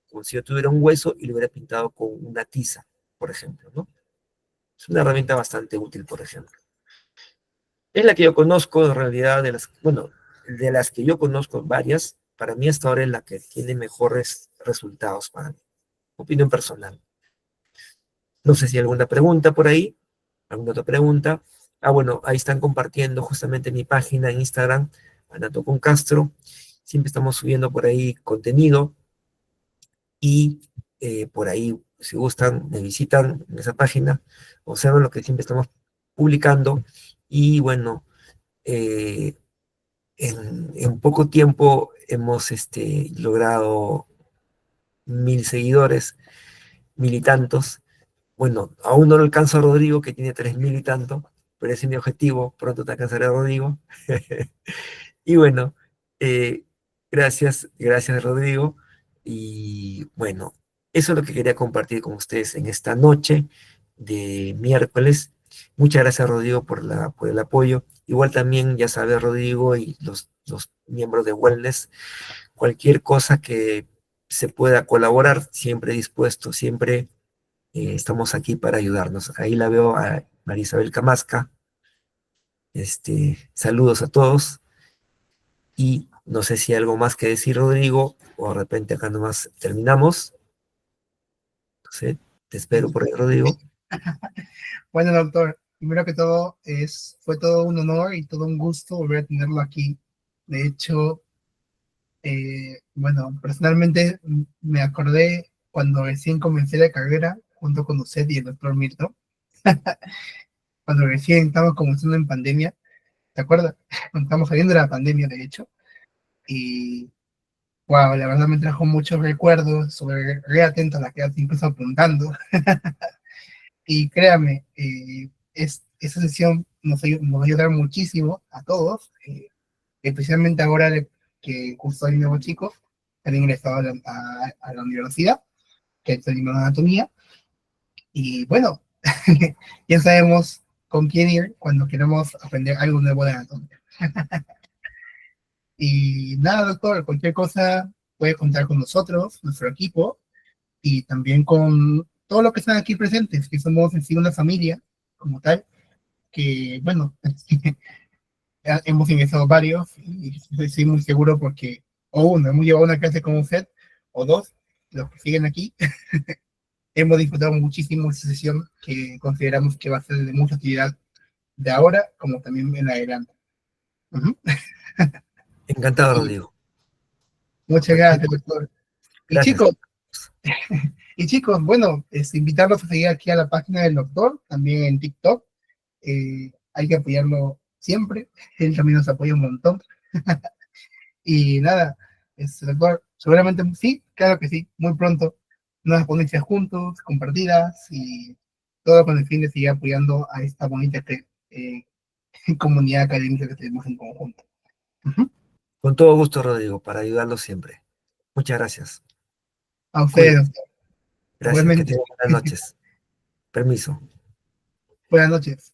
como si yo tuviera un hueso y lo hubiera pintado con una tiza, por ejemplo, ¿no? Es una herramienta bastante útil, por ejemplo. Es la que yo conozco, en realidad, bueno, de las que yo conozco, varias, para mí hasta ahora es la que tiene mejores resultados para mí. Opinión personal. No sé si hay alguna pregunta por ahí, alguna otra pregunta. Ah, bueno, ahí están compartiendo justamente mi página en Instagram, Anato con Castro. Siempre estamos subiendo por ahí contenido y por ahí, si gustan, me visitan en esa página, observan lo que siempre estamos publicando y bueno, eh, en poco tiempo hemos logrado 1000 seguidores, 1000 y tantos. Bueno, aún no lo alcanzo a Rodrigo, que tiene 3000 y tanto, pero ese es mi objetivo, pronto te alcanzaré a Rodrigo. Y bueno, eh, gracias Rodrigo. Y bueno, eso es lo que quería compartir con ustedes en esta noche de miércoles. Muchas gracias Rodrigo por el apoyo. Igual también, ya sabes Rodrigo y los miembros de Wellness, cualquier cosa que se pueda colaborar, siempre dispuesto, siempre estamos aquí para ayudarnos. Ahí la veo a María Isabel Camasca. Saludos a todos. Y no sé si hay algo más que decir, Rodrigo, o de repente acá nomás terminamos. No sé, te espero por ahí, Rodrigo. Bueno, doctor, primero que todo, fue todo un honor y todo un gusto volver a tenerlo aquí. De hecho, bueno, personalmente me acordé cuando recién comencé la carrera junto con usted y el doctor Mirto, cuando recién estábamos comenzando en pandemia, ¿te acuerdas? Cuando estábamos saliendo de la pandemia, de hecho, y wow, la verdad me trajo muchos recuerdos, sobre re atento a la que incluso apuntando, y créame, esa sesión nos va a ayudar muchísimo a todos, especialmente ahora que justo hay nuevos chicos que han ingresado a la universidad, que estudian anatomía, y bueno, ya sabemos con quién ir cuando queramos aprender algo nuevo de anatomía. Y nada, doctor, cualquier cosa puede contar con nosotros, nuestro equipo, y también con todos los que están aquí presentes, que somos en sí una familia como tal, que bueno, hemos ingresado varios y estoy muy seguro porque o uno, hemos llevado una clase con usted, o dos, los que siguen aquí, hemos disfrutado muchísimo esta sesión que consideramos que va a ser de mucha utilidad de ahora como también en adelante. Uh-huh. Encantado, Y Rodrigo. muchas Cualquier gracias, doctor. Y Gracias. chicos, y chicos, bueno, invitarlos a seguir aquí a la página del doctor, también en TikTok. Hay que apoyarlo siempre. Él también nos apoya un montón. Y nada, doctor, seguramente sí, claro que sí, muy pronto. Nuevas ponencias juntos, compartidas y todo con el fin de seguir apoyando a esta bonita eh, comunidad académica que tenemos en conjunto. Uh-huh. Con todo gusto, Rodrigo, para ayudarlo siempre. Muchas gracias. A Cuídate. ustedes, doctor. Gracias. Que Igualmente, tengan buenas noches. Permiso. buenas noches.